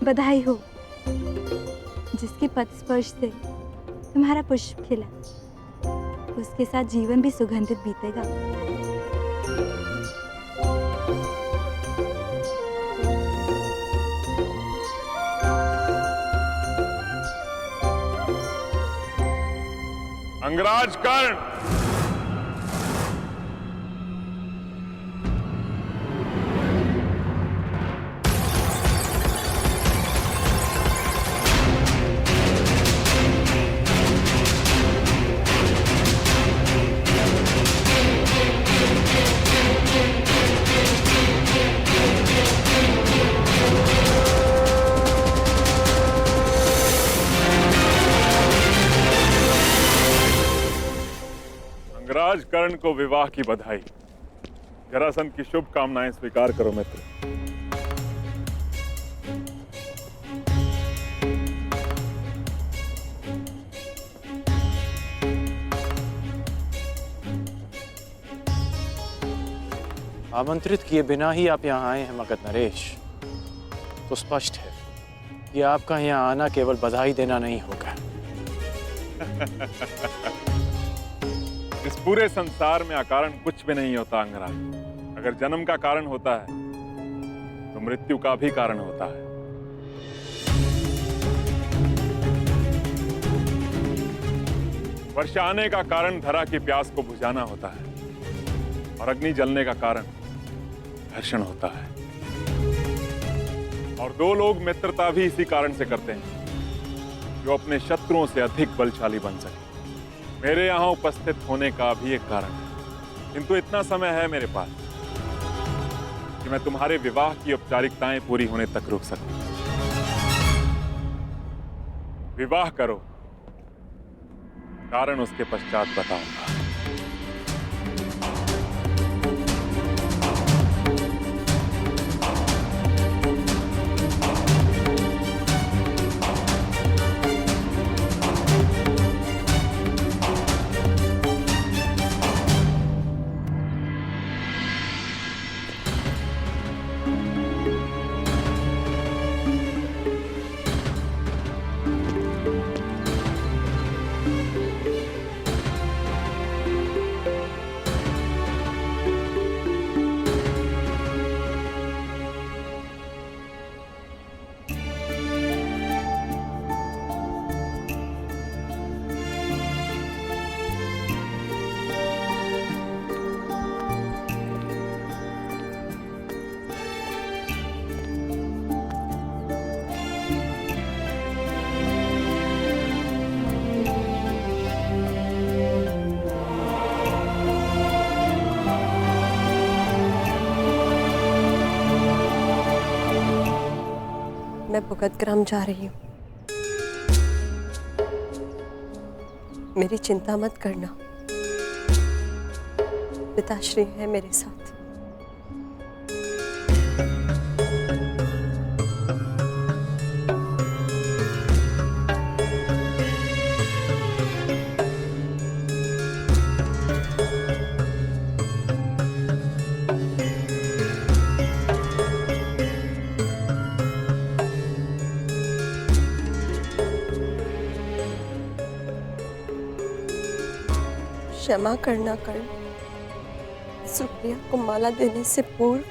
बधाई हो। जिसके पद स्पर्श से तुम्हारा पुष्प खिला, उसके साथ जीवन भी सुगंधित बीतेगा। अंगराज कर्ण, अंगराज कर्ण को विवाह की बधाई। जरासंध की शुभकामनाएं स्वीकार करो मित्र। आमंत्रित किए बिना ही आप यहाँ आए हैं मगध नरेश, तो स्पष्ट है कि आपका यहाँ आना केवल बधाई देना नहीं होगा। इस पूरे संसार में अकारण कुछ भी नहीं होता अंगराज। अगर जन्म का कारण होता है तो मृत्यु का भी कारण होता है। वर्षा आने का कारण धरा की प्यास को बुझाना होता है और अग्नि जलने का कारण घर्षण होता है। और दो लोग मित्रता भी इसी कारण से करते हैं, जो अपने शत्रुओं से अधिक बलशाली बन सके। मेरे यहां उपस्थित होने का भी एक कारण है, किंतु इतना समय है मेरे पास कि मैं तुम्हारे विवाह की औपचारिकताएं पूरी होने तक रुक सकूं। विवाह करो, कारण उसके पश्चात बताऊंगा। मैं भगतग्राम जा रही हूँ। मेरी चिंता मत करना, पिताश्री है मेरे साथ। क्षमा करना कर्ण, सुप्रिया को माला देने से पूर्व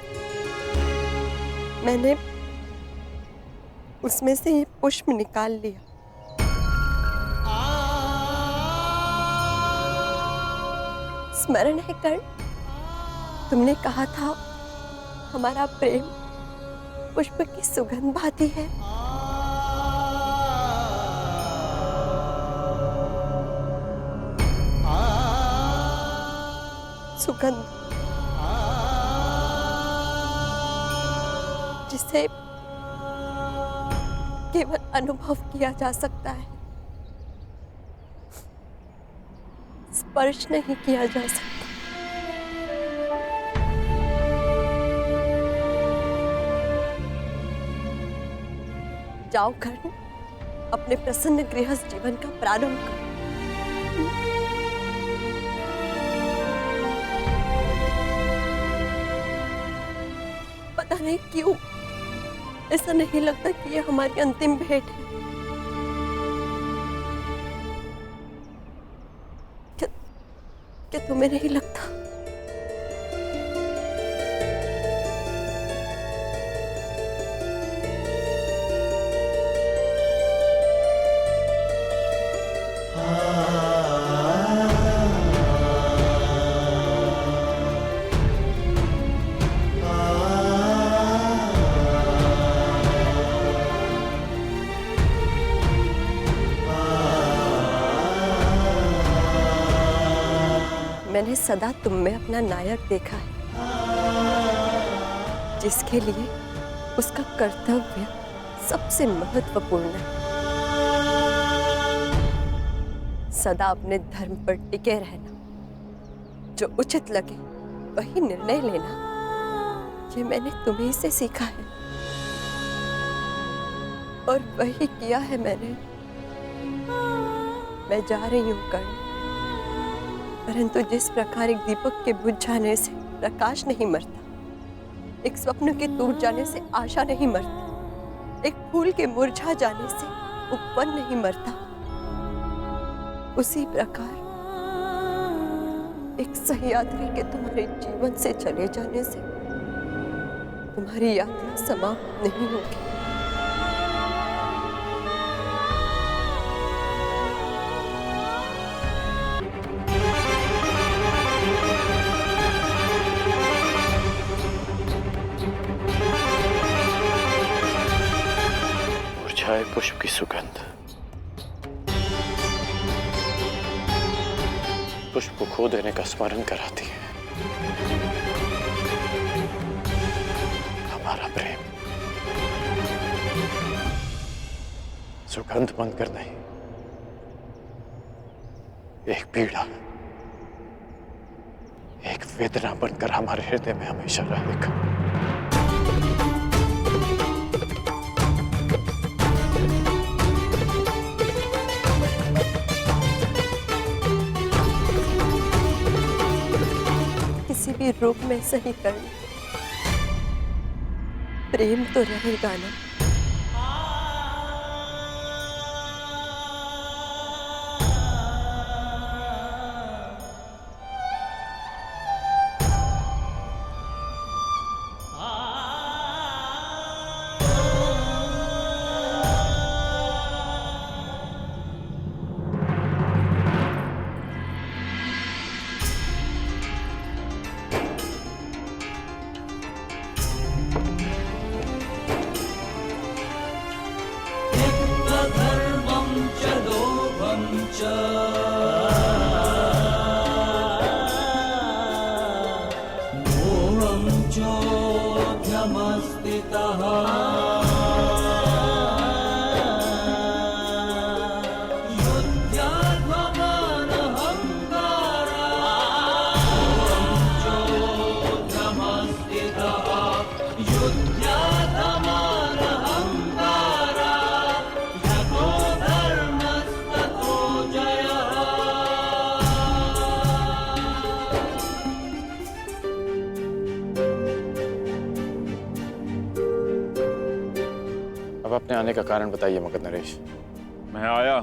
मैंने उसमें से ये पुष्प निकाल लिया। स्मरण है कर्ण, तुमने कहा था हमारा प्रेम पुष्प की सुगंध भाती है। सुगंध जिसे केवल अनुभव किया जा सकता है, स्पर्श नहीं किया जा सकता। जाओ कर्ण, अपने प्रसन्न गृहस्थ जीवन का प्रारंभ करो। पता नहीं क्यों ऐसा नहीं लगता कि ये हमारी अंतिम भेंट है? क्या तुम्हें नहीं लगता? मैंने सदा तुम में अपना नायक देखा है, जिसके लिए उसका कर्तव्य सबसे महत्वपूर्ण है। सदा अपने धर्म पर टिके रहना, जो उचित लगे वही निर्णय लेना, ये मैंने तुम्हीं से सीखा है और वही किया है मैंने। मैं जा रही हूँ कर्ण, परंतु जिस प्रकार एक दीपक के बुझ जाने से प्रकाश नहीं मरता, एक स्वप्न के टूट जाने से आशा नहीं मरती, एक फूल के मुरझा जाने से उपवन नहीं मरता, उसी प्रकार एक सहयात्री के तुम्हारे जीवन से चले जाने से तुम्हारी यात्रा समाप्त नहीं होगी। मुरझाए पुष्प की सुगंध पुष्प को खो देने का स्मरण कराती है। हमारा प्रेम सुगंध बनकर नहीं, एक पीड़ा, एक वेदना बनकर हमारे हृदय में हमेशा रहेगा। किसी भी रूप में सही करना, प्रेम तो रहेगा ना। अब अपने आने का कारण बताइए मगध नरेश। मैं आया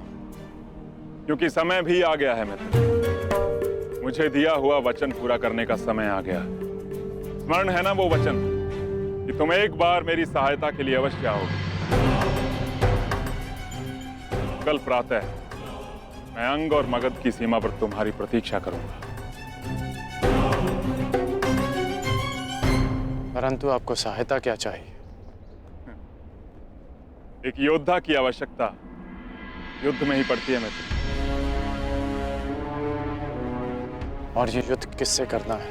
क्योंकि समय भी आ गया है मित्र। मुझे दिया हुआ वचन पूरा करने का समय आ गया। स्मरण है ना वो वचन कि तुम एक बार मेरी सहायता के लिए अवश्य आओगे। कल प्रातः मैं अंग और मगध की सीमा पर तुम्हारी प्रतीक्षा करूंगा। परंतु आपको सहायता क्या चाहिए? एक योद्धा की आवश्यकता युद्ध में ही पड़ती है मित्र। और ये युद्ध किससे करना है?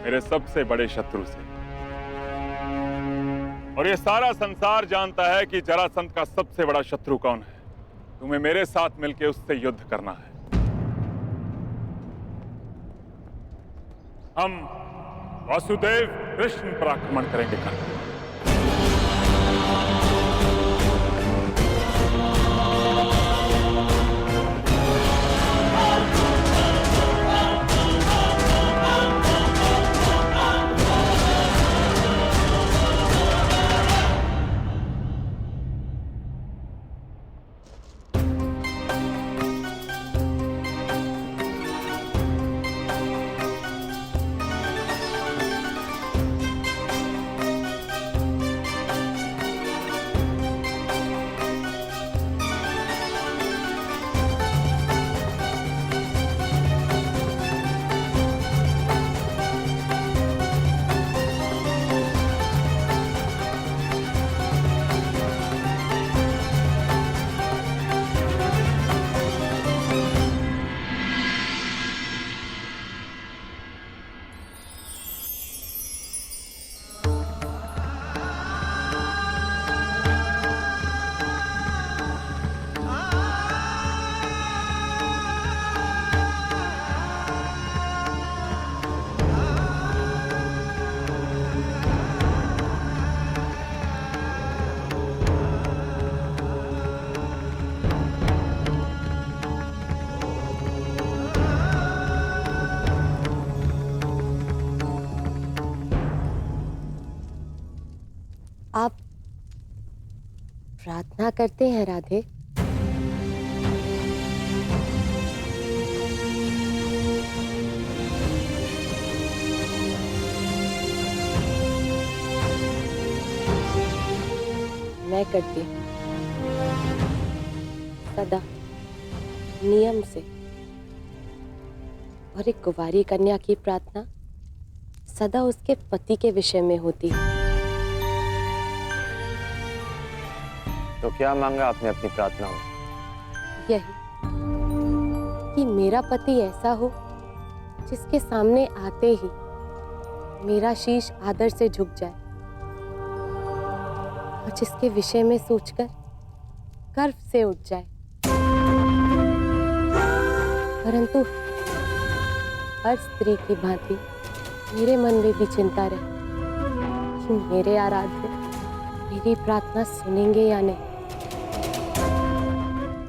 मेरे सबसे बड़े शत्रु से। और ये सारा संसार जानता है कि जरासंध का सबसे बड़ा शत्रु कौन है। तुम्हें मेरे साथ मिलकर उससे युद्ध करना है। हम वासुदेव कृष्ण पर आक्रमण करेंगे कल। प्रार्थना करते हैं राधे। मैं करती हूँ सदा नियम से, और एक कुंवारी कन्या की प्रार्थना सदा उसके पति के विषय में होती है। तो क्या मांगा आपने अपनी प्रार्थना में? यही कि मेरा पति ऐसा हो जिसके सामने आते ही मेरा शीश आदर से झुक जाए, और जिसके विषय में सोचकर गर्व से उठ जाए। परंतु हर स्त्री की भांति मेरे मन में भी चिंता रहे कि मेरे आराध्य मेरी प्रार्थना सुनेंगे या नहीं।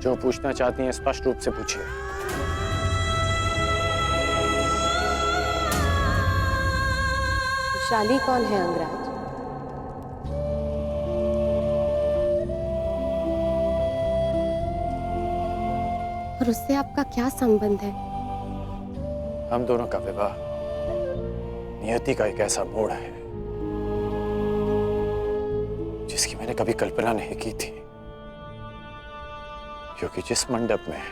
जो पूछना चाहती हैं स्पष्ट रूप से पूछिए। वैशाली कौन है अंगराज? और उससे आपका क्या संबंध है? हम दोनों का विवाह नियति का एक ऐसा मोड़ है जिसकी मैंने कभी कल्पना नहीं की थी, क्योंकि जिस मंडप में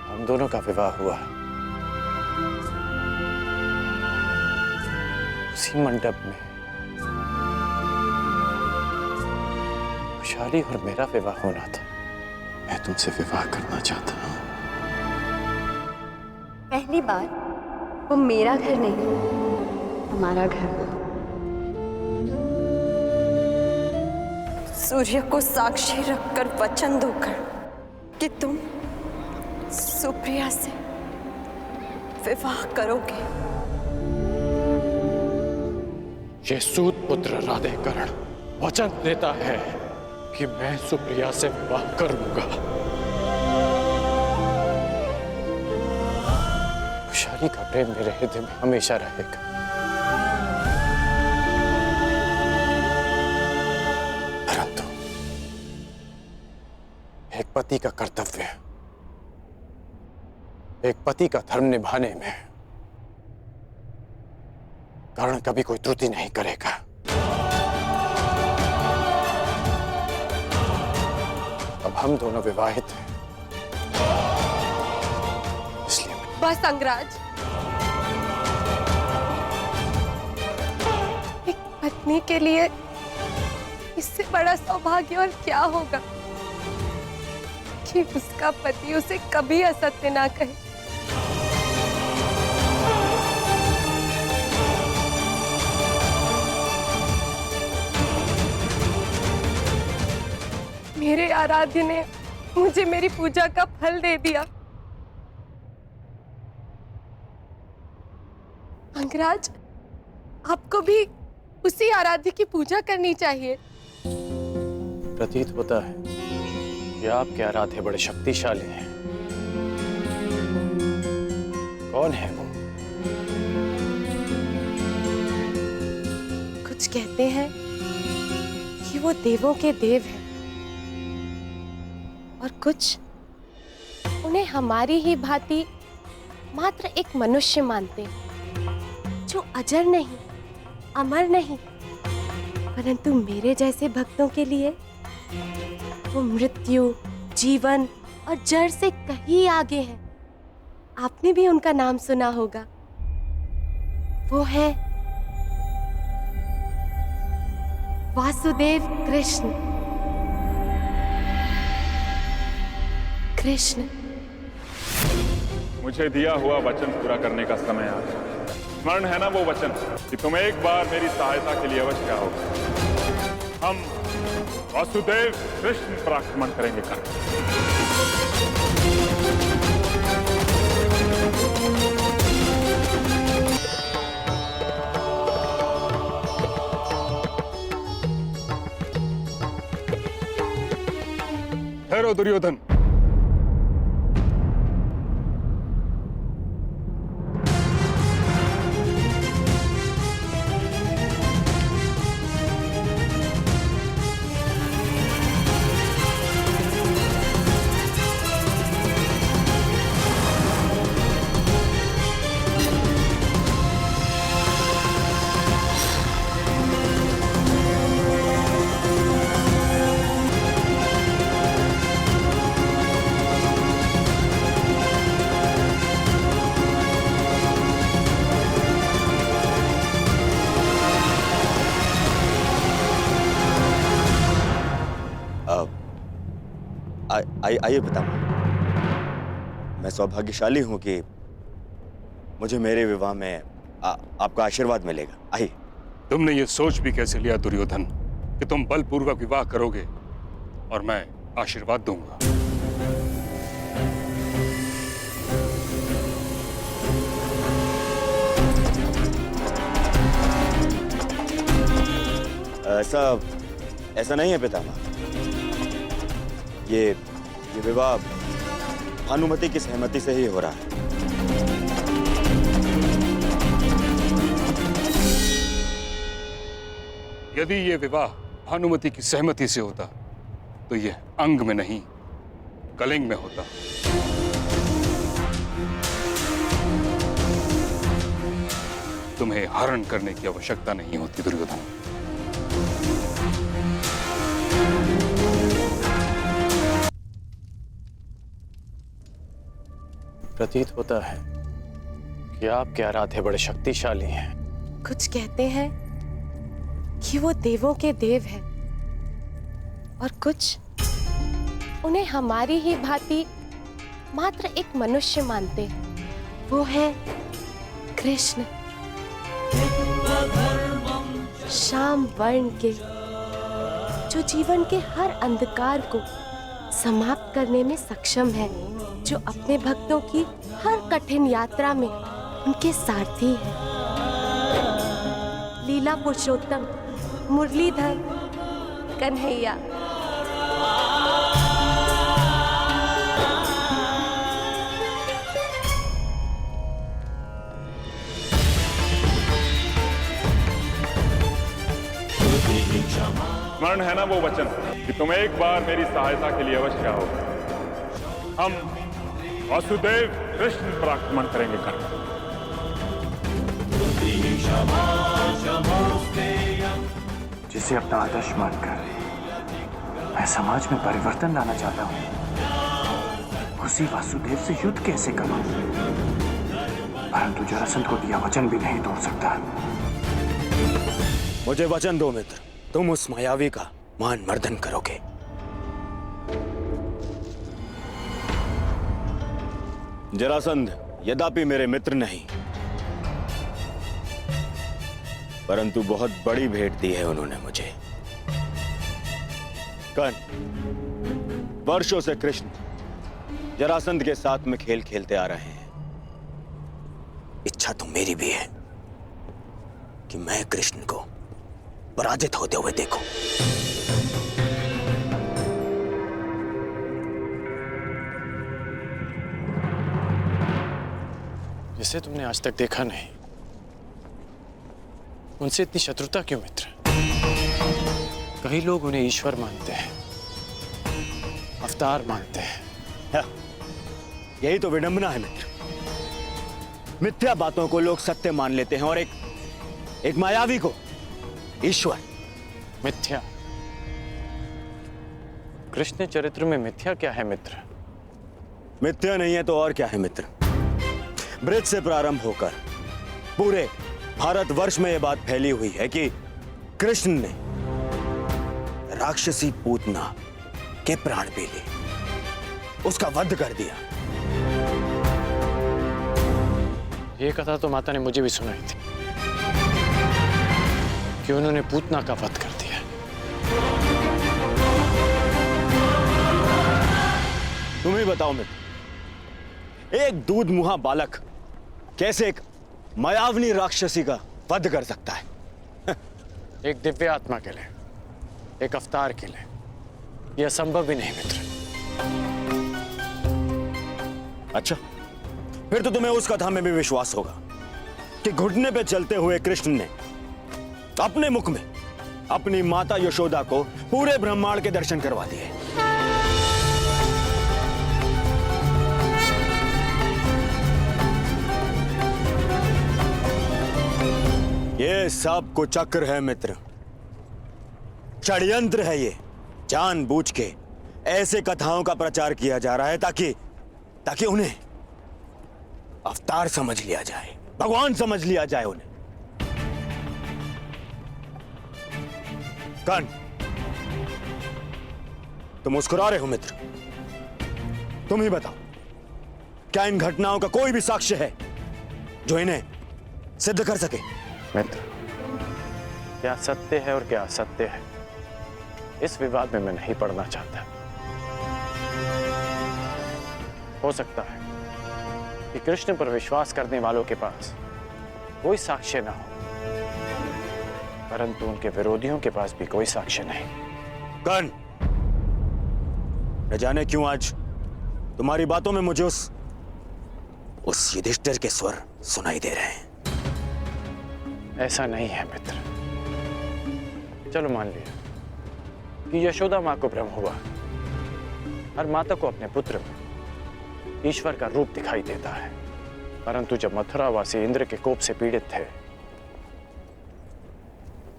हम दोनों का विवाह हुआ उसी मंडप में वैशाली और मेरा विवाह होना था। मैं तुमसे विवाह करना चाहता हूं। पहली बार वो मेरा घर नहीं, हमारा घर। सूर्य को साक्षी रखकर वचन दोकर कि तुम सुप्रिया से विवाह करोगे। ये सूत पुत्र राधेकरण वचन देता है कि मैं सुप्रिया से विवाह करूंगा। वैशाली का प्रेम मेरे हृदय में हमेशा रहेगा। परंतु एक पति का कर्तव्य, एक पति का धर्म निभाने में कर्ण कभी कोई त्रुटि नहीं करेगा। अब हम दोनों विवाहित हैं, इसलिए बस अंगराज, एक पत्नी के लिए इससे बड़ा सौभाग्य और क्या होगा कि उसका पति उसे कभी असत्य ना कहे। मेरे आराध्य ने मुझे मेरी पूजा का फल दे दिया। अंगराज, आपको भी उसी आराध्य की पूजा करनी चाहिए। प्रतीत होता है कि आपके आराध्य बड़े शक्तिशाली हैं। कौन है वो? कुछ कहते हैं कि वो देवों के देव हैं, और कुछ उन्हें हमारी ही भांति मात्र एक मनुष्य मानते हैं, जो अजर नहीं, अमर नहीं, परंतु मेरे जैसे भक्तों के लिए वो मृत्यु, जीवन और जड़ से कहीं आगे है। आपने भी उनका नाम सुना होगा। वो है वासुदेव कृष्ण। कृष्ण, मुझे दिया हुआ वचन पूरा करने का समय आ गया। स्मरण है ना वो वचन कि तुम एक बार मेरी सहायता के लिए अवश्य आओगे। हम वासुदेव कृष्ण पर आक्रमण करेंगे कर। ठहरो दुर्योधन। आइए पितामह। मैं सौभाग्यशाली हूं कि मुझे मेरे विवाह में आपका आशीर्वाद मिलेगा। आइए। तुमने ये सोच भी कैसे लिया दुर्योधन कि तुम बलपूर्वक विवाह करोगे और मैं आशीर्वाद दूंगा? ऐसा नहीं है पितामह। ये विवाह भानुमति की सहमति से ही हो रहा है। यदि ये विवाह भानुमति की सहमति से होता तो ये अंग में नहीं कलिंग में होता। तुम्हें हरण करने की आवश्यकता नहीं होती दुर्योधन। प्रतीत होता है कि आपके आराध्य बड़े शक्तिशाली हैं। कुछ कहते हैं कि वो देवों के देव हैं और कुछ उन्हें हमारी ही भांति मात्र एक मनुष्य मानते हैं। वो है कृष्ण, श्याम वर्ण के, जो जीवन के हर अंधकार को समाप्त करने में सक्षम है, जो अपने भक्तों की हर कठिन यात्रा में उनके सारथी है। लीला पुरुषोत्तम, मुरलीधर, कन्हैया। स्मरण है ना वो वचन कि तुम एक बार मेरी सहायता के लिए अवश्य आओ। हम वासुदेव कृष्ण पर आक्रमण करेंगे कर। जिसे अपना आदर्श मानकर मैं समाज में परिवर्तन लाना चाहता हूं, उसी वासुदेव से युद्ध कैसे करूं? परंतु जरासंध को दिया वचन भी नहीं तोड़ सकता। मुझे वचन दो मित्र, तुम उस मायावी का मान मर्दन करोगे। जरासंध यद्यपि मेरे मित्र नहीं, परंतु बहुत बड़ी भेंट दी है उन्होंने मुझे। कर्ण, वर्षों से कृष्ण जरासंध के साथ में खेल खेलते आ रहे हैं। इच्छा तो मेरी भी है कि मैं कृष्ण को पराजित होते हुए देखूं। जिसे तुमने आज तक देखा नहीं, उनसे इतनी शत्रुता क्यों मित्र? कई लोग उन्हें ईश्वर मानते हैं, अवतार मानते हैं। यही तो विडंबना है मित्र। मिथ्या बातों को लोग सत्य मान लेते हैं और एक मायावी को ईश्वर। मिथ्या? कृष्ण चरित्र में मिथ्या क्या है मित्र? मिथ्या नहीं है तो और क्या है मित्र? ब्रज से प्रारंभ होकर पूरे भारतवर्ष में यह बात फैली हुई है कि कृष्ण ने राक्षसी पूतना के प्राण पी लिए, उसका वध कर दिया। ये कथा तो माता ने मुझे भी सुनाई थी कि उन्होंने पूतना का वध कर दिया। तुम ही बताओ मित्र, एक दूध मुहा बालक कैसे एक मायावनी राक्षसी का वध कर सकता है? एक दिव्य आत्मा के लिए, एक अवतार के लिए यह असंभव भी नहीं मित्र। अच्छा, फिर तो तुम्हें उस कथा में भी विश्वास होगा कि घुटने पे चलते हुए कृष्ण ने अपने मुख में अपनी माता यशोदा को पूरे ब्रह्मांड के दर्शन करवा दिए। ये सब कुचक्र है मित्र, षड्यंत्र है ये। जानबूझ के ऐसे कथाओं का प्रचार किया जा रहा है ताकि उन्हें अवतार समझ लिया जाए, भगवान समझ लिया जाए उन्हें। कर्ण, तुम मुस्कुरा रहे हो मित्र, तुम ही बताओ, क्या इन घटनाओं का कोई भी साक्ष्य है जो इन्हें सिद्ध कर सके? मित्र, क्या सत्य है और क्या असत्य है, इस विवाद में मैं नहीं पड़ना चाहता। हो सकता है कि कृष्ण पर विश्वास करने वालों के पास कोई साक्ष्य ना हो, परंतु उनके विरोधियों के पास भी कोई साक्ष्य नहीं। कर्ण, न जाने क्यों आज तुम्हारी बातों में मुझे उस युधिष्ठिर के स्वर सुनाई दे रहे हैं। ऐसा नहीं है मित्र। चलो मान लिया कि यशोदा मां को भ्रम हुआ। हर माता को अपने पुत्र में ईश्वर का रूप दिखाई देता है, परंतु जब मथुरावासी इंद्र के कोप से पीड़ित थे,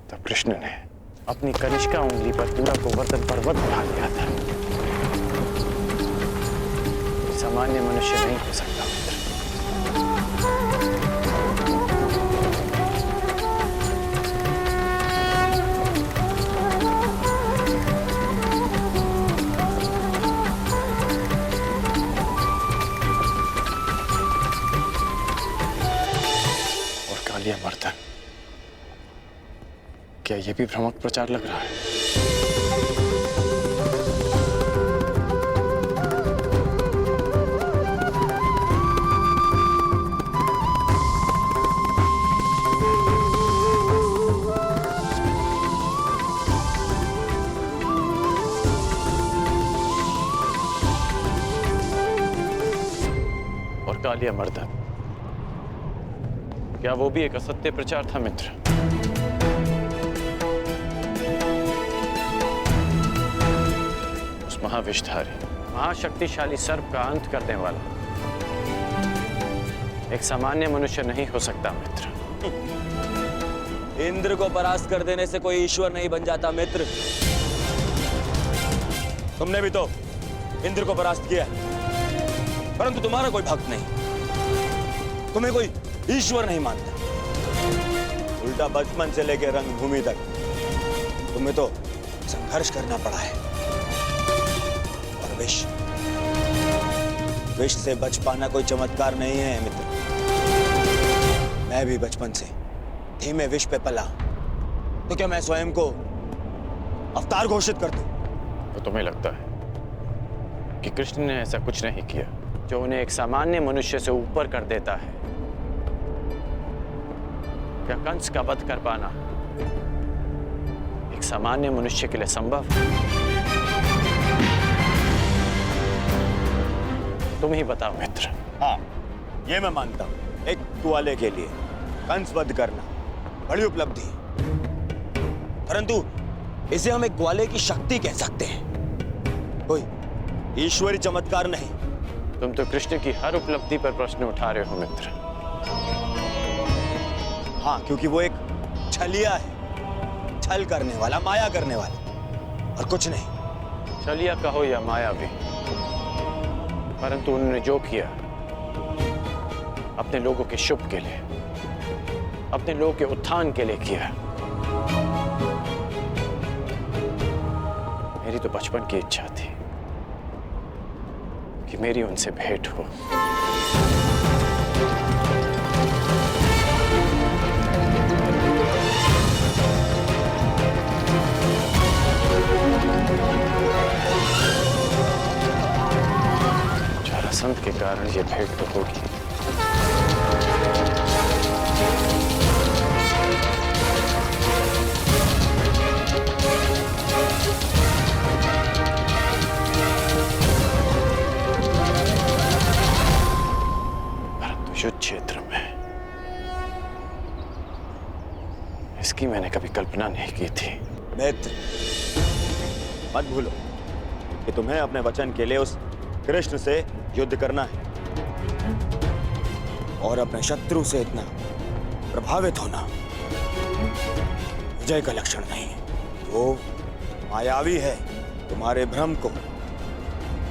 तब कृष्ण ने अपनी कनिष्का उंगली पर पूरा गोवर्धन पर्वत उठा लिया था। सामान्य मनुष्य नहीं हो सकता मित्र। मर्दन, क्या यह भी भ्रामक प्रचार लग रहा है? और कालिया मर्दन, क्या वो भी एक असत्य प्रचार था मित्र? उस महाविषधारी महाशक्तिशाली सर्प का अंत करने वाला एक सामान्य मनुष्य नहीं हो सकता मित्र। इंद्र को परास्त कर देने से कोई ईश्वर नहीं बन जाता मित्र। तुमने भी तो इंद्र को परास्त किया, परंतु तुम्हारा कोई भक्त नहीं, तुम्हें कोई ईश्वर नहीं मानता। उल्टा बचपन से लेकर रंगभूमि तक तुम्हें तो संघर्ष करना पड़ा है। और विष से बच पाना कोई चमत्कार नहीं है मित्र। मैं भी बचपन से धीमे विष पे पला, तो क्या मैं स्वयं को अवतार घोषित कर दूं? तो तुम्हें लगता है कि कृष्ण ने ऐसा कुछ नहीं किया जो उन्हें एक सामान्य मनुष्य से ऊपर कर देता है? क्या कंस का वध कर पाना एक सामान्य मनुष्य के लिए संभव? तुम ही बताओ मित्र। हाँ, ये मैं मानता हूं। एक ग्वाले के लिए कंस वध करना बड़ी उपलब्धि, परंतु इसे हम एक ग्वाले की शक्ति कह सकते हैं, कोई ईश्वरी चमत्कार नहीं। तुम तो कृष्ण की हर उपलब्धि पर प्रश्न उठा रहे हो मित्र। हाँ, क्योंकि वो एक छलिया है, छल करने वाला, माया करने वाला, और कुछ नहीं। छलिया कहो या माया भी, परंतु उन्होंने जो किया अपने लोगों के शुभ के लिए, अपने लोगों के उत्थान के लिए किया। मेरी तो बचपन की इच्छा थी कि मेरी उनसे भेंट हो। जरासंध के कारण ये भेंट तो होगी, परंतु युद्ध क्षेत्र में इसकी मैंने कभी कल्पना नहीं की थी। मित्र, मत भूलो कि तुम्हें अपने वचन के लिए उस कृष्ण से युद्ध करना है, और अपने शत्रु से इतना प्रभावित होना विजय का लक्षण नहीं है। वो मायावी है, तुम्हारे भ्रम को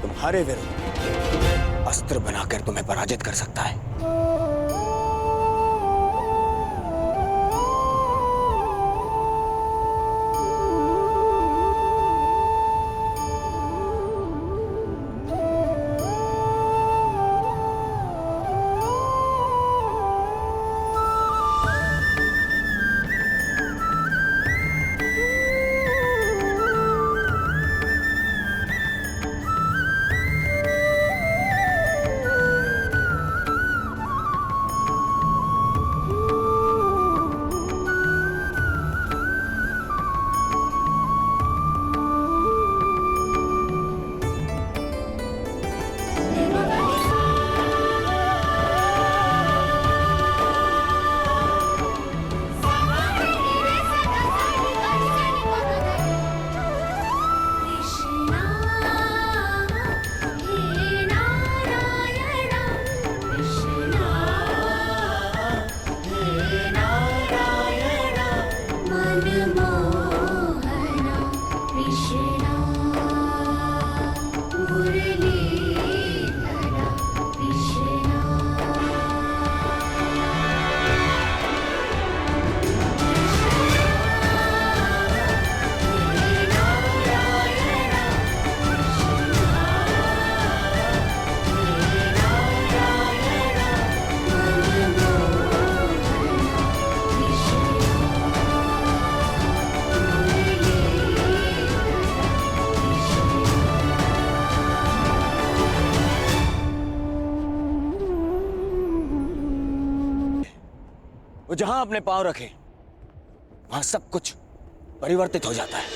तुम्हारे विरुद्ध अस्त्र बनाकर तुम्हें पराजित कर सकता है। जहां अपने पांव रखे वहां सब कुछ परिवर्तित हो जाता है।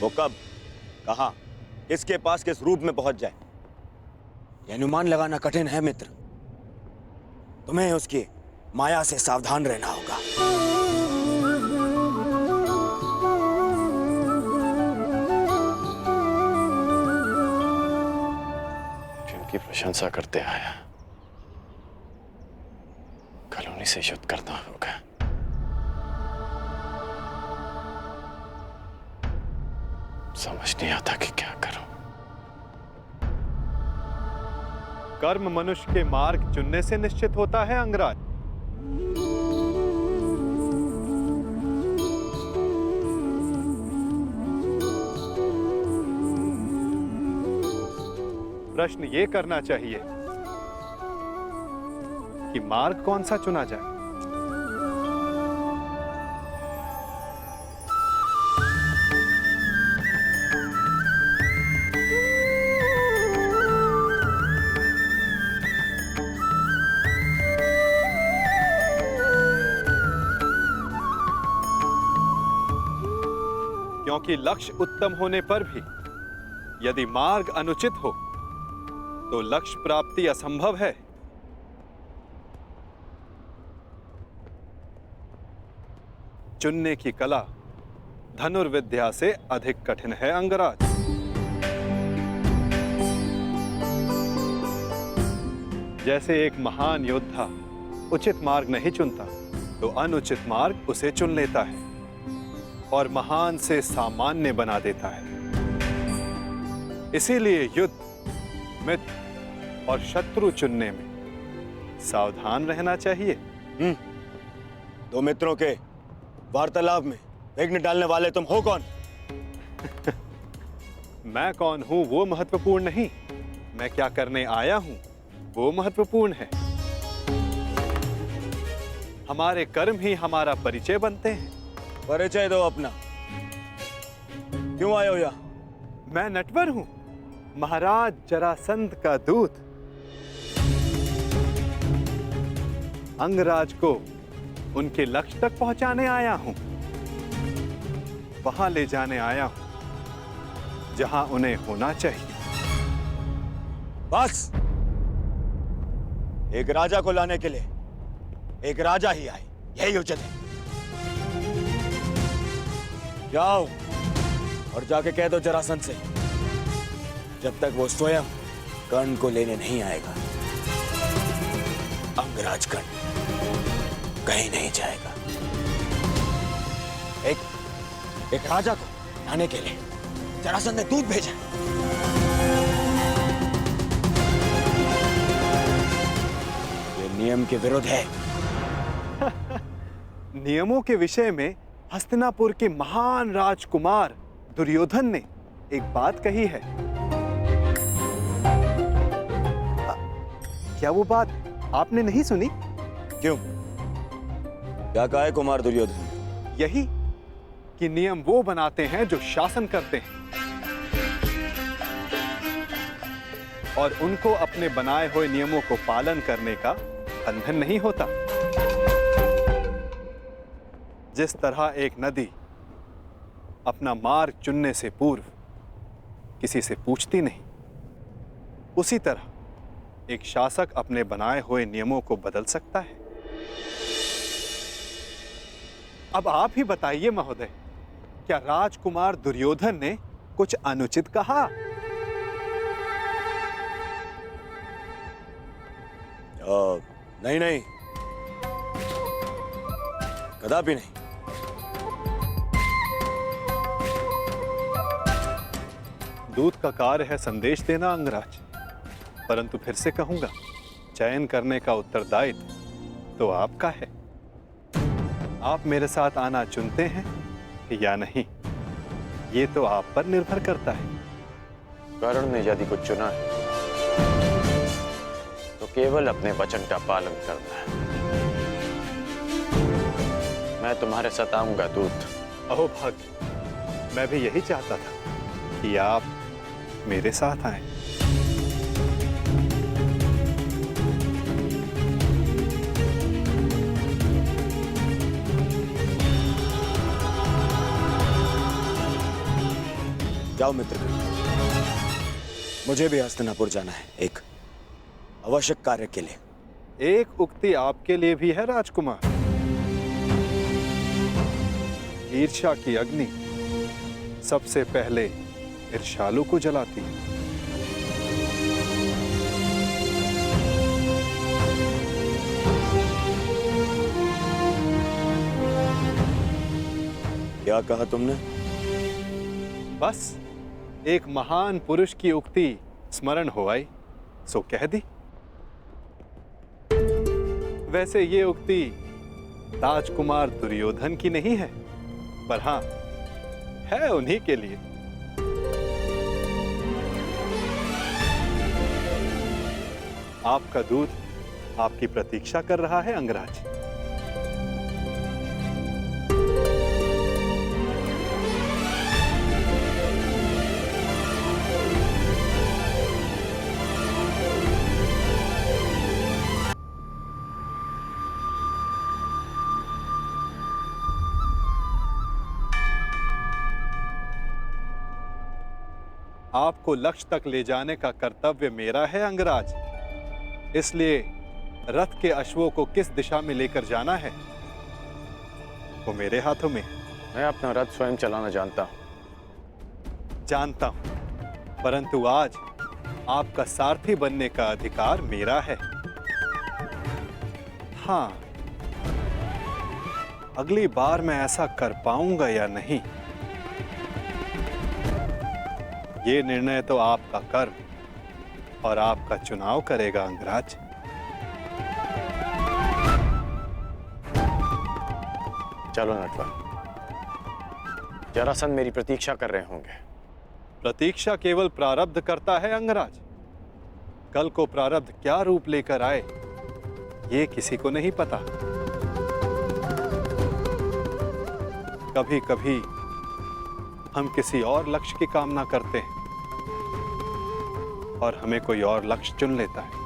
वो कब, कहां, किसके पास किस रूप में पहुंच जाए, यह अनुमान लगाना कठिन है मित्र। तुम्हें उसकी माया से सावधान रहना होगा। जिनकी प्रशंसा करते आया, कल उन्हीं से युद्ध करना होगा। समझ नहीं आता कि क्या करूं। कर्म मनुष्य के मार्ग चुनने से निश्चित होता है अंगराज। प्रश्न ये करना चाहिए कि मार्ग कौन सा चुना जाए। क्योंकि लक्ष्य उत्तम होने पर भी यदि मार्ग अनुचित हो तो लक्ष्य प्राप्ति असंभव है। चुनने की कला धनुर्विद्या से अधिक कठिन है अंगराज। जैसे एक महान योद्धा उचित मार्ग नहीं चुनता तो अनुचित मार्ग उसे चुन लेता है और महान से सामान्य बना देता है। इसीलिए युद्ध, मित्र और शत्रु चुनने में सावधान रहना चाहिए। दो मित्रों के वार्तालाप में विघ्न डालने वाले तुम हो कौन? मैं कौन हूं वो महत्वपूर्ण नहीं, मैं क्या करने आया हूं वो महत्वपूर्ण है। हमारे कर्म ही हमारा परिचय बनते हैं। परिचय दो अपना। क्यों आए हो यहाँ? मैं नटवर हूं, महाराज जरासंध का दूत। अंगराज को उनके लक्ष्य तक पहुंचाने आया हूं, वहां ले जाने आया हूं जहां उन्हें होना चाहिए। बस, एक राजा को लाने के लिए एक राजा ही आए, यही उचित है। जाओ और जाके कह दो जरासंध से, जब तक वो स्वयं कर्ण को लेने नहीं आएगा, अंगराज कर्ण कहीं नहीं जाएगा। एक राजा को लाने के लिए जरासंध ने दूत भेजा। ये नियम के विरुद्ध है। नियमों के विषय में हस्तिनापुर के महान राजकुमार दुर्योधन ने एक बात कही है। क्या वो बात आपने नहीं सुनी? क्यों? क्या कहा है कुमार दुर्योधन? यही कि नियम वो बनाते हैं जो शासन करते हैं और उनको अपने बनाए हुए नियमों को पालन करने का बंधन नहीं होता। जिस तरह एक नदी अपना मार्ग चुनने से पूर्व किसी से पूछती नहीं, उसी तरह एक शासक अपने बनाए हुए नियमों को बदल सकता है। अब आप ही बताइए महोदय, क्या राजकुमार दुर्योधन ने कुछ अनुचित कहा? नहीं नहीं, कदापि नहीं। दूत का कार्य है संदेश देना अंगराज, परंतु फिर से कहूंगा, चयन करने का उत्तरदायित्व तो आपका है। आप मेरे साथ आना चुनते हैं या नहीं, ये तो आप पर निर्भर करता है। कर्ण ने यदि कुछ चुना है तो केवल अपने वचन का पालन करना है। मैं तुम्हारे साथ आऊंगा दूत। अहो भाग्य, मैं भी यही चाहता था कि आप मेरे साथ आएं। जाओ मित्र, मुझे भी हस्तिनापुर जाना है एक आवश्यक कार्य के लिए। एक उक्ति आपके लिए भी है राजकुमार। ईर्ष्या की अग्नि सबसे पहले ईर्ष्यालु को जलाती है। क्या कहा तुमने? बस एक महान पुरुष की उक्ति स्मरण हो आई, सो कह दी। वैसे ये उक्ति राजकुमार दुर्योधन की नहीं है, पर हां, है उन्हीं के लिए। आपका दूत आपकी प्रतीक्षा कर रहा है अंगराज। आपको लक्ष्य तक ले जाने का कर्तव्य मेरा है अंगराज, इसलिए रथ के अश्वों को किस दिशा में लेकर जाना है वो मेरे हाथों में। मैं अपना रथ स्वयं चलाना जानता हूं। जानता हूं, परंतु आज आपका सारथी बनने का अधिकार मेरा है। हां, अगली बार मैं ऐसा कर पाऊंगा या नहीं, ये निर्णय तो आपका कर्म और आपका चुनाव करेगा अंगराज। चलो नटवर, जरासंध मेरी प्रतीक्षा कर रहे होंगे। प्रतीक्षा केवल प्रारब्ध करता है अंगराज। कल को प्रारब्ध क्या रूप लेकर आए ये किसी को नहीं पता। कभी कभी हम किसी और लक्ष्य की कामना करते हैं और हमें कोई और लक्ष्य चुन लेता है।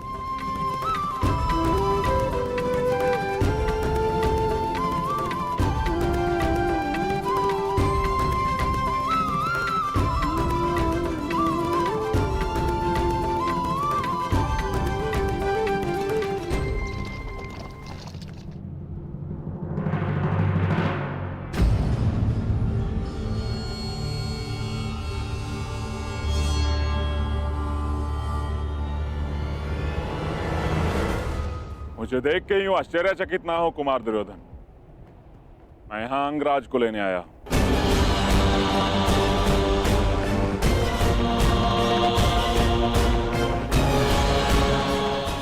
मुझे देख के यूं आश्चर्यचकित ना हो कुमार दुर्योधन। मैं यहां अंगराज को लेने आया।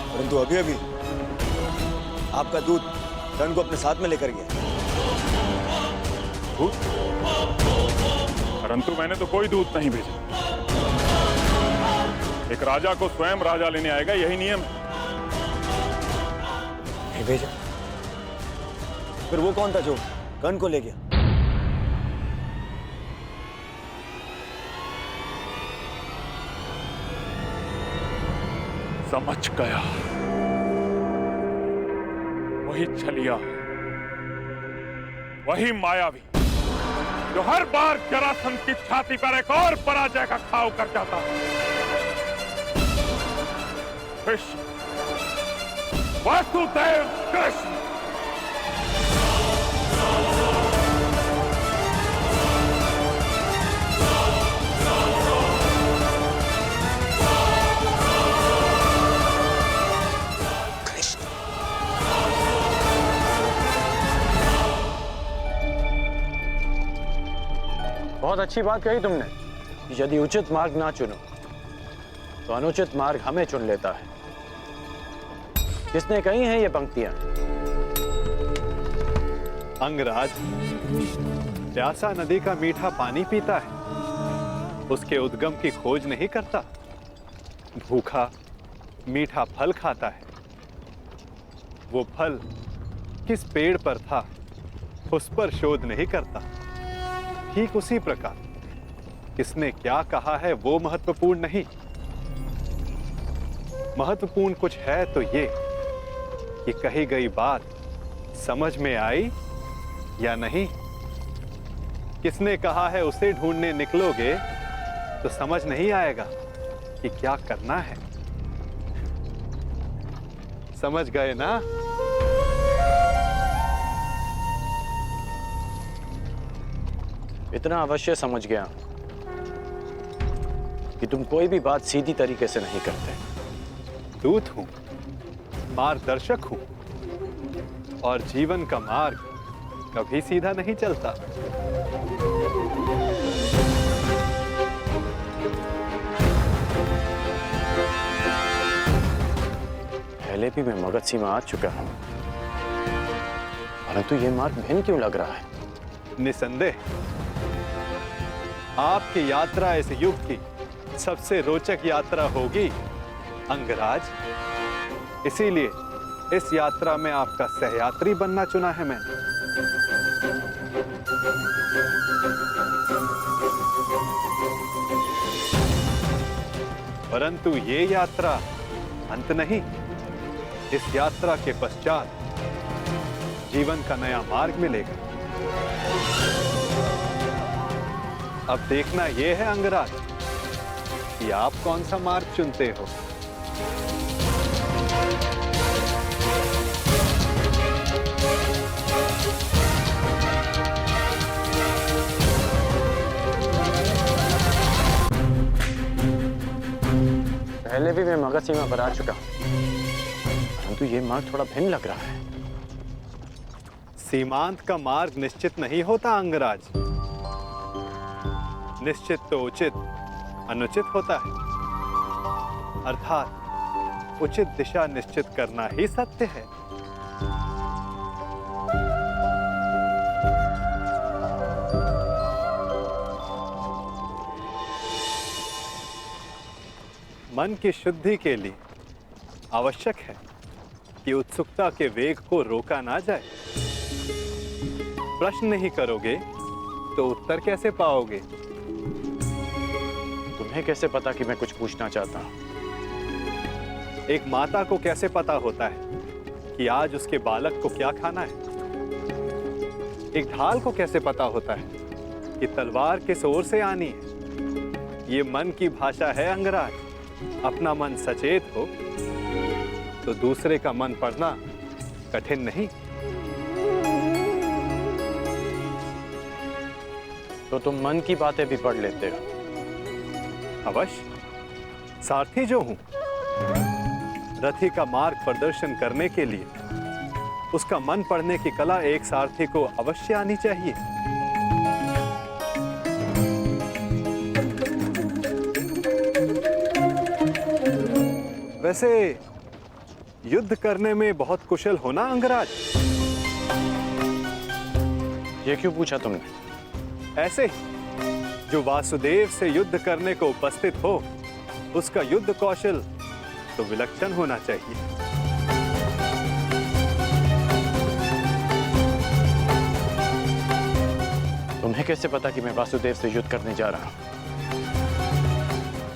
परंतु अभी अभी आपका दूत कर्ण को अपने साथ में लेकर गया। दूत? परंतु मैंने तो कोई दूत नहीं भेजा। एक राजा को स्वयं राजा लेने आएगा, यही नियम है। नहीं भेजा? फिर वो कौन था जो कर्ण को ले गया? समझ गया, वही छलिया, वही मायावी जो हर बार जरासंध की छाती पर एक और पराजय का घाव कर जाता है। कृष्ण, वासुदेव कृष्ण। बहुत अच्छी बात कही तुमने कि यदि उचित मार्ग ना चुनो तो अनुचित मार्ग हमें चुन लेता है। किसने कही हैं ये पंक्तियां? अंगराज प्यासा नदी का मीठा पानी पीता है, उसके उद्गम की खोज नहीं करता। भूखा मीठा फल खाता है, वो फल किस पेड़ पर था उस पर शोध नहीं करता। ठीक उसी प्रकार किसने क्या कहा है वो महत्वपूर्ण नहीं। महत्वपूर्ण कुछ है तो ये कि कही गई बात समझ में आई या नहीं। किसने कहा है उसे ढूंढने निकलोगे तो समझ नहीं आएगा कि क्या करना है। समझ गए ना? इतना अवश्य समझ गया कि तुम कोई भी बात सीधी तरीके से नहीं करते। दूत हूं, मार्गदर्शक हूं, और जीवन का मार्ग कभी सीधा नहीं चलता। पहले भी मैं मगध सीमा आ चुका हूं, परंतु ये मार्ग भिन्न क्यों लग रहा है? निसंदेह आपकी यात्रा इस युग की सबसे रोचक यात्रा होगी अंगराज। इसीलिए इस यात्रा में आपका सहयात्री बनना चुना है मैंने। परंतु ये यात्रा अंत नहीं। इस यात्रा के पश्चात जीवन का नया मार्ग मिलेगा। अब देखना यह है अंगराज कि आप कौन सा मार्ग चुनते हो। पहले भी मैं मगध सीमा पर आ चुका हूं, परंतु ये मार्ग थोड़ा भिन्न लग रहा है। सीमांत का मार्ग निश्चित नहीं होता अंगराज। निश्चित तो उचित अनुचित होता है, अर्थात उचित दिशा निश्चित करना ही सत्य है। मन की शुद्धि के लिए आवश्यक है कि उत्सुकता के वेग को रोका ना जाए। प्रश्न नहीं करोगे तो उत्तर कैसे पाओगे? तुम्हें कैसे पता कि मैं कुछ पूछना चाहता हूं? एक माता को कैसे पता होता है कि आज उसके बालक को क्या खाना है? एक ढाल को कैसे पता होता है कि तलवार किस ओर से आनी है? ये मन की भाषा है अंगराज। अपना मन सचेत हो तो दूसरे का मन पढ़ना कठिन नहीं। तो तुम मन की बातें भी पढ़ लेते हो? अवश्य, सारथी जो हूं, रथी का मार्ग प्रदर्शन करने के लिए उसका मन पढ़ने की कला एक सारथी को अवश्य आनी चाहिए। वैसे युद्ध करने में बहुत कुशल होना अंगराज। ये क्यों पूछा तुमने? ऐसे ही जो वासुदेव से युद्ध करने को उपस्थित हो उसका युद्ध कौशल तो विलक्षण होना चाहिए। तुम्हें कैसे पता कि मैं वासुदेव से युद्ध करने जा रहा हूं?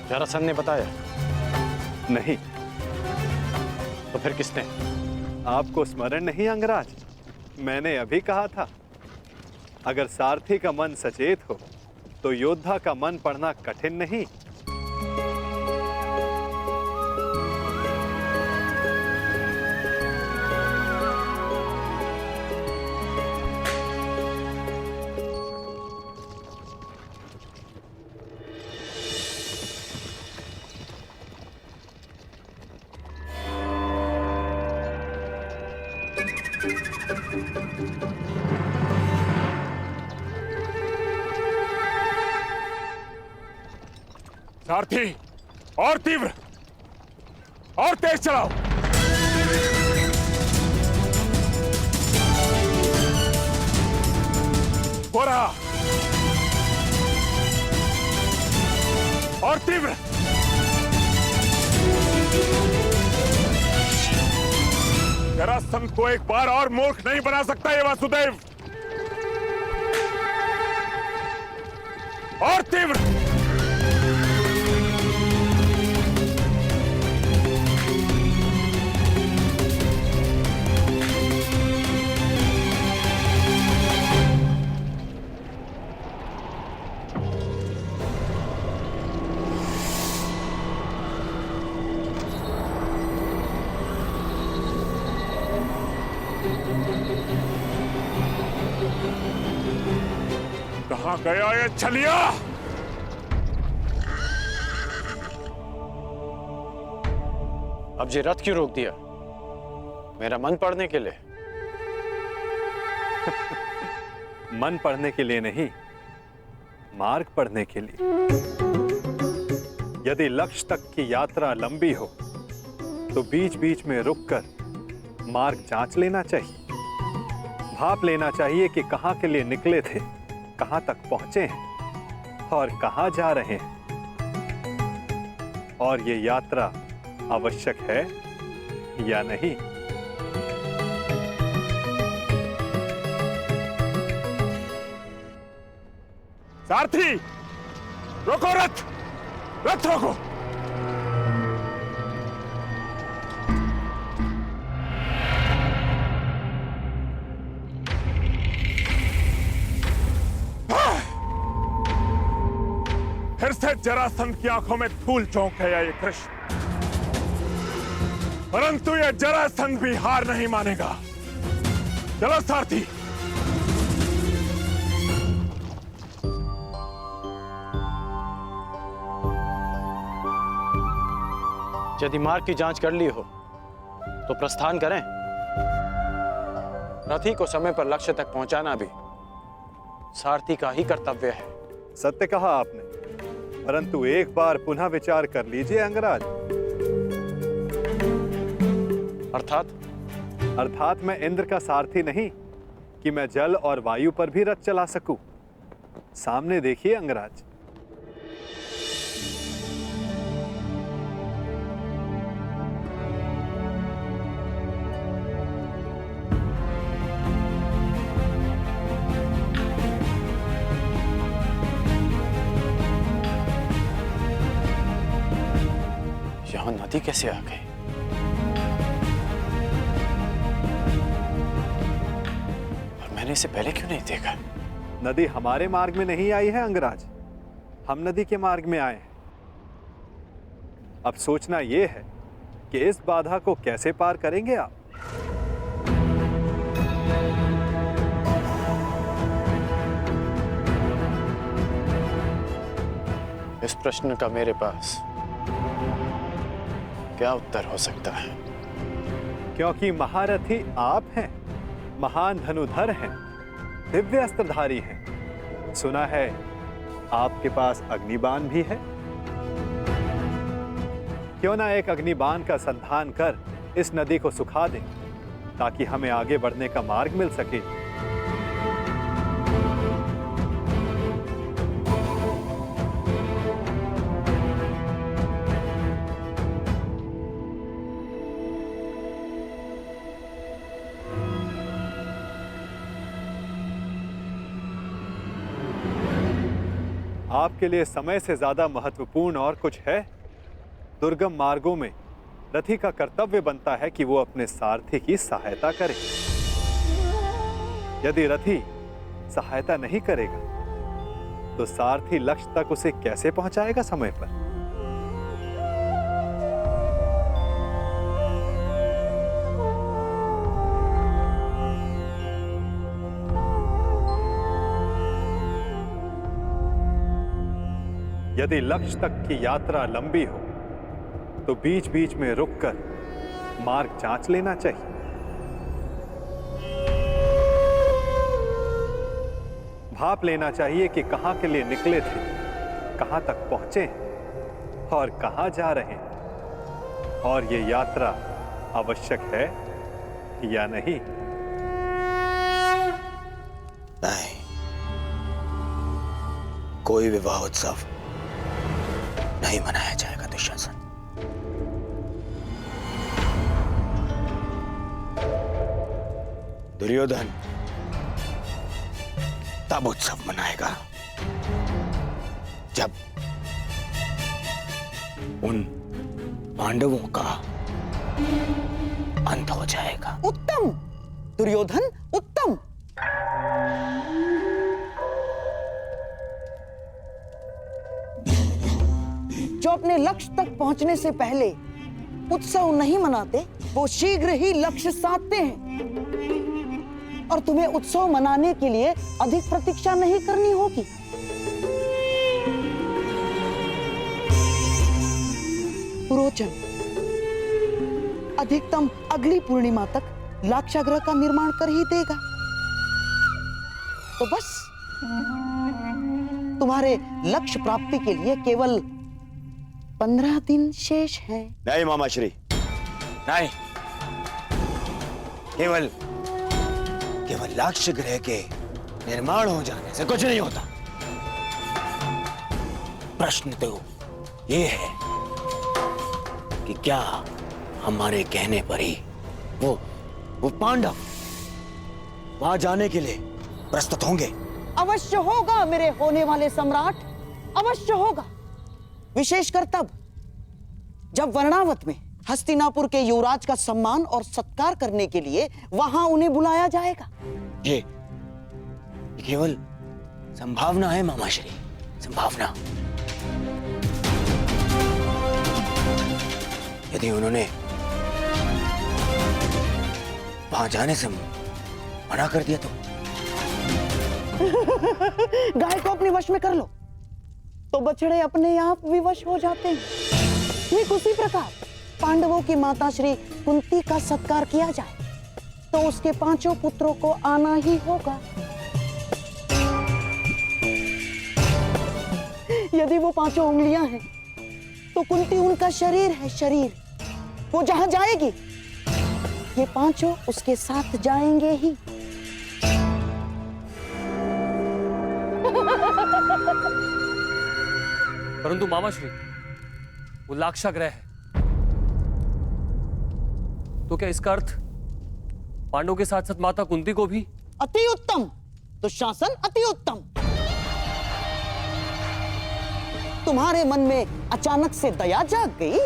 जरासंध ने बताया? नहीं। तो फिर किसने? आपको स्मरण नहीं अंगराज? मैंने अभी कहा था, अगर सारथी का मन सचेत हो तो योद्धा का मन पढ़ना कठिन नहीं। सारथी, और तीव्र और तेज चलाओ। हो रहा, और तीव्र। जरासंध को एक बार और मूर्ख नहीं बना सकता ये वासुदेव। और तीव्र। कहां गया ये छलिया? अब ये रथ क्यों रोक दिया? मेरा मन पढ़ने के लिए? मन पढ़ने के लिए नहीं, मार्ग पढ़ने के लिए। यदि लक्ष्य तक की यात्रा लंबी हो तो बीच बीच में रुककर मार्ग जांच लेना चाहिए। भाप लेना चाहिए कि कहां के लिए निकले थे, कहां तक पहुंचे हैं और कहां जा रहे हैं, और ये यात्रा आवश्यक है या नहीं। सारथी, रोको रथ, रथ रोको। फिर से जरासंध की आंखों में धूल झोंक है ये कृष्ण, परंतु ये जरासंध भी हार नहीं मानेगा। चलो सारथी। यदि मार्ग की जांच कर ली हो तो प्रस्थान करें। रथी को समय पर लक्ष्य तक पहुंचाना भी सारथी का ही कर्तव्य है। सत्य कहा आपने, परंतु एक बार पुनः विचार कर लीजिए अंगराज। अर्थात मैं इंद्र का सारथी नहीं कि मैं जल और वायु पर भी रथ चला सकूं। सामने देखिए अंगराज। यहां नदी कैसे आ गई? और मैंने इसे पहले क्यों नहीं देखा? नदी हमारे मार्ग में नहीं आई है अंगराज, हम नदी के मार्ग में आए हैं। अब सोचना यह है कि इस बाधा को कैसे पार करेंगे आप। इस प्रश्न का मेरे पास क्या उत्तर हो सकता है? क्योंकि महारथी आप हैं, महान धनुधर हैं, दिव्य अस्त्रधारी हैं। सुना है आपके पास अग्निबाण भी है। क्यों ना एक अग्निबाण का संधान कर इस नदी को सुखा दें, ताकि हमें आगे बढ़ने का मार्ग मिल सके। आपके लिए समय से ज्यादा महत्वपूर्ण और कुछ है? दुर्गम मार्गों में रथी का कर्तव्य बनता है कि वो अपने सारथी की सहायता करे। यदि रथी सहायता नहीं करेगा तो सारथी लक्ष्य तक उसे कैसे पहुंचाएगा समय पर? यदि लक्ष्य तक की यात्रा लंबी हो तो बीच बीच में रुककर मार्ग जांच लेना चाहिए। भाप लेना चाहिए कि कहां के लिए निकले थे, कहां तक पहुंचे हैं और कहां जा रहे हैं, और ये यात्रा आवश्यक है या नहीं। नहीं, कोई विवाह उत्सव नहीं मनाया जाएगा दुशासन। दुर्योधन तब उत्सव मनाएगा जब उन पांडवों का अंत हो जाएगा। उत्तम दुर्योधन, उत्तम। जो अपने लक्ष्य तक पहुंचने से पहले उत्सव नहीं मनाते, वो शीघ्र ही लक्ष्य साधते हैं। और तुम्हें उत्सव मनाने के लिए अधिक प्रतीक्षा नहीं करनी होगी। पुरोचन अधिकतम अगली पूर्णिमा तक लाक्षागृह का निर्माण कर ही देगा। तो बस तुम्हारे लक्ष्य प्राप्ति के लिए केवल 15 दिन शेष हैं। नहीं मामाश्री, नहीं। केवल लाक्षागृह के निर्माण हो जाने से कुछ नहीं होता। प्रश्न तो ये है कि क्या हमारे कहने पर ही वो पांडव वहां जाने के लिए प्रस्तुत होंगे? अवश्य होगा मेरे होने वाले सम्राट, अवश्य होगा। विशेषकर तब जब वर्णावत में हस्तिनापुर के युवराज का सम्मान और सत्कार करने के लिए वहां उन्हें बुलाया जाएगा। ये केवल संभावना है मामाश्री, संभावना। यदि उन्होंने वहां जाने से मना कर दिया तो गाय को अपने वश में कर लो तो बछड़े अपने आप विवश हो जाते हैं। ठीक उसी प्रकार पांडवों की माता श्री कुंती का सत्कार किया जाए तो उसके 5 पुत्रों को आना ही होगा। यदि वो 5 उंगलियां हैं तो कुंती उनका शरीर है, शरीर। वो जहां जाएगी ये 5 उसके साथ जाएंगे ही। परंतु मामाश्री, वो लाक्षागृह है, तो क्या इसका अर्थ पांडवों के साथ साथ माता कुंती को भी? अति उत्तम दुशासन, अति उत्तम। तुम्हारे मन में अचानक से दया जाग गई।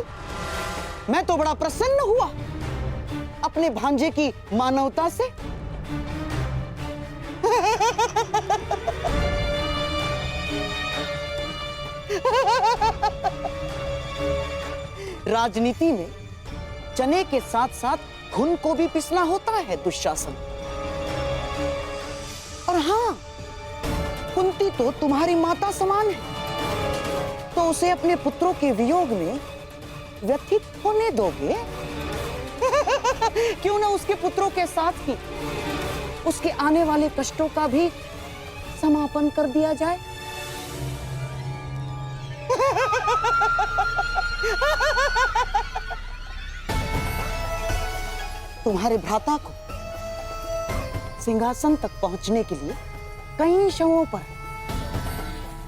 मैं तो बड़ा प्रसन्न हुआ अपने भांजे की मानवता से। राजनीति में चने के साथ साथ घुन को भी पिसना होता है दुशासन। और हाँ, कुंती तो तुम्हारी माता समान है, तो उसे अपने पुत्रों के वियोग में व्यथित होने दोगे? क्यों ना उसके पुत्रों के साथ ही उसके आने वाले कष्टों का भी समापन कर दिया जाए। तुम्हारे भ्राता को सिंहासन तक पहुंचने के लिए कई शवों पर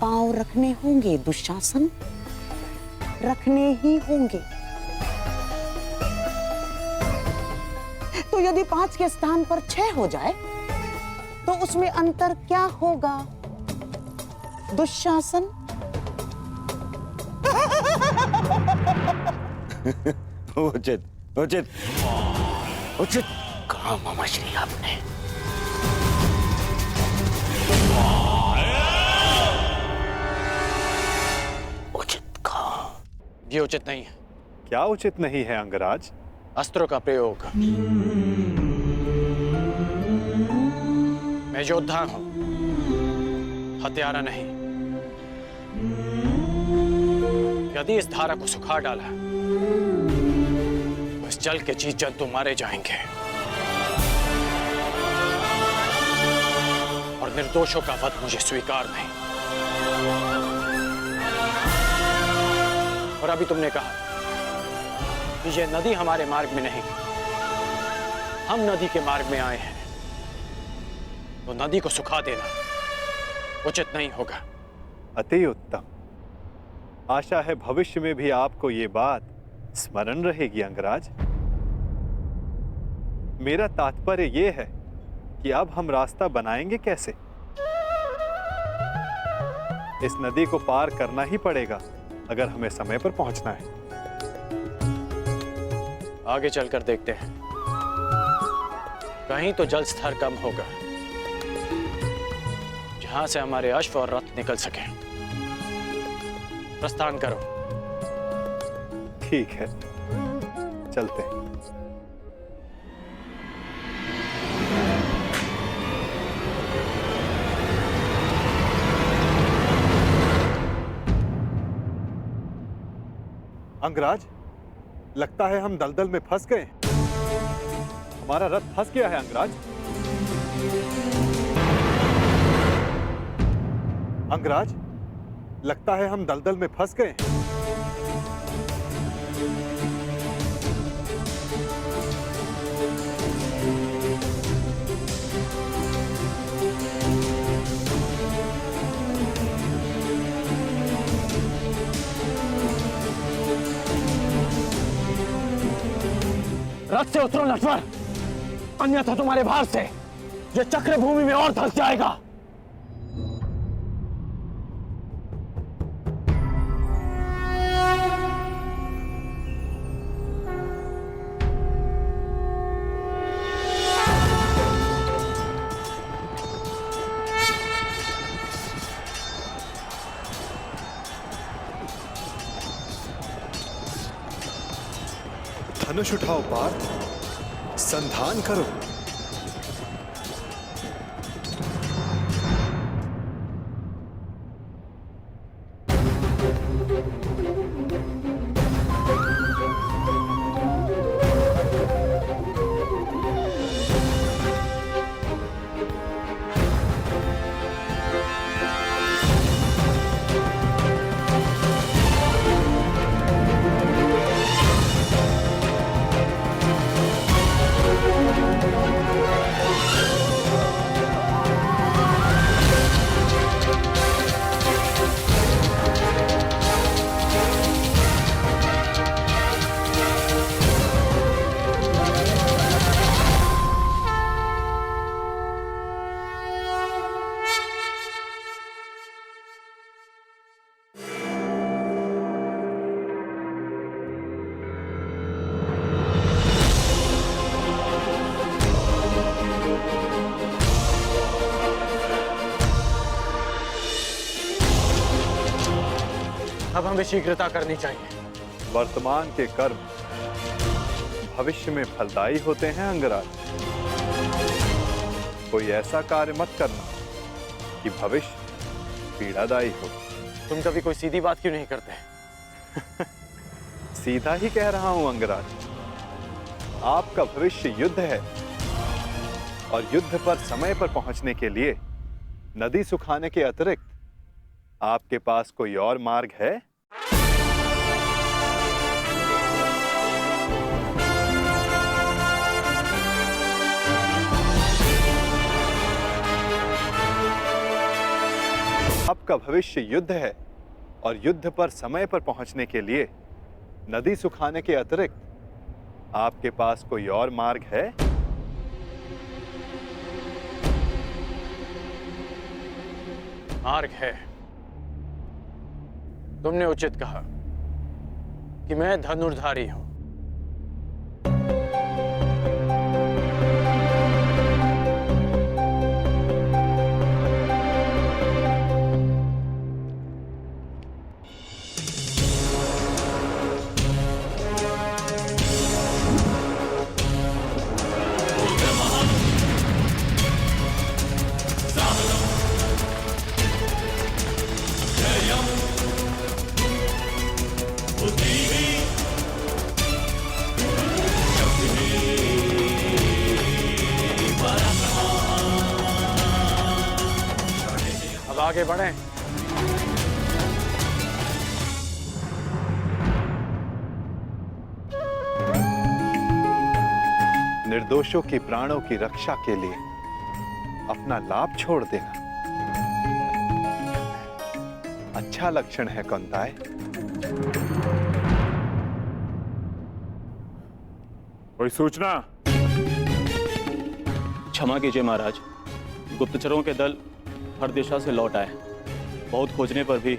पांव रखने होंगे दुशासन, रखने ही होंगे। तो यदि 5 के स्थान पर 6 हो जाए तो उसमें अंतर क्या होगा दुशासन? उचित उचित उचित कहा मामाश्री आपने। उचित कहा। ये उचित नहीं है। क्या उचित नहीं है अंगराज? अस्त्रों का प्रयोग। मैं योद्धा हूं, हत्यारा नहीं। यदि इस धारा को सुखा डाला तो इस जल के जीव जंतु मारे जाएंगे और निर्दोषों का वध मुझे स्वीकार नहीं। और अभी तुमने कहा कि ये नदी हमारे मार्ग में नहीं, हम नदी के मार्ग में आए हैं, तो नदी को सुखा देना उचित नहीं होगा। अति उत्तम। आशा है भविष्य में भी आपको ये बात स्मरण रहेगी अंगराज। मेरा तात्पर्य ये है कि अब हम रास्ता बनाएंगे कैसे? इस नदी को पार करना ही पड़ेगा अगर हमें समय पर पहुंचना है। आगे चलकर देखते हैं, कहीं तो जल स्तर कम होगा जहां से हमारे अश्व और रथ निकल सके। प्रस्थान करो। ठीक है, चलते हैं। अंगराज, लगता है हम दलदल में फंस गए। हमारा रथ फंस गया है अंगराज। अंगराज, लगता है हम दलदल में फंस गए। रथ से उतरो नटवर, अन्यथा तुम्हारे भार से ये चक्र भूमि में और धंस जाएगा। धनुष उठाओ पार्थ, संधान करो। अब हमें शीघ्रता करनी चाहिए। वर्तमान के कर्म भविष्य में फलदायी होते हैं अंगराज। कोई ऐसा कार्य मत करना कि भविष्य पीड़ादायी हो। तुम कभी कोई सीधी बात क्यों नहीं करते? सीधा ही कह रहा हूं अंगराज। आपका भविष्य युद्ध है और युद्ध पर समय पर पहुंचने के लिए नदी सुखाने के अतिरिक्त आपके पास कोई और मार्ग है? आपका भविष्य युद्ध है और युद्ध पर समय पर पहुंचने के लिए नदी सुखाने के अतिरिक्त आपके पास कोई और मार्ग है? मार्ग है। तुमने उचित कहा कि मैं धनुर्धारी हूं। अब आगे बढ़ें। निर्दोषों की प्राणों की रक्षा के लिए अपना लाभ छोड़ देना अच्छा लक्षण है कौंताय। कोई सूचना? क्षमा कीजिए महाराज, गुप्तचरों के दल हर दिशा से लौट आए। बहुत खोजने पर भी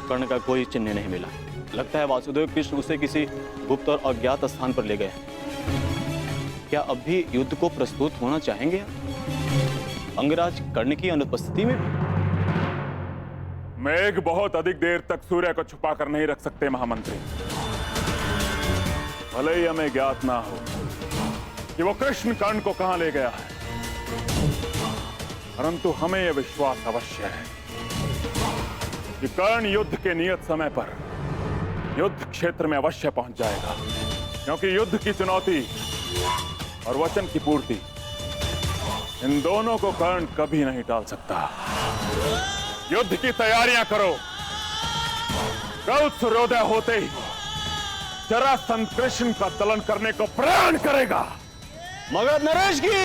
कर्ण का कोई चिन्ह नहीं मिला। लगता है वासुदेव कृष्ण उसे किसी गुप्त और अज्ञात स्थान पर ले गए हैं। क्या अब भी युद्ध को प्रस्तुत होना चाहेंगे अंगराज कर्ण की अनुपस्थिति में भी? मेघ बहुत अधिक देर तक सूर्य को छुपा कर नहीं रख सकते महामंत्री। भले ही हमें ज्ञात ना हो कि वो कृष्ण कर्ण को कहां ले गया है, परंतु हमें यह विश्वास अवश्य है कि कर्ण युद्ध के नियत समय पर युद्ध क्षेत्र में अवश्य पहुंच जाएगा, क्योंकि युद्ध की चुनौती और वचन की पूर्ति, इन दोनों को कर्ण कभी नहीं टाल सकता। युद्ध की तैयारियां करो। कल सूर्योदय होते ही जरासंध कृष्ण का दलन करने को प्रण करेगा। मगध नरेश की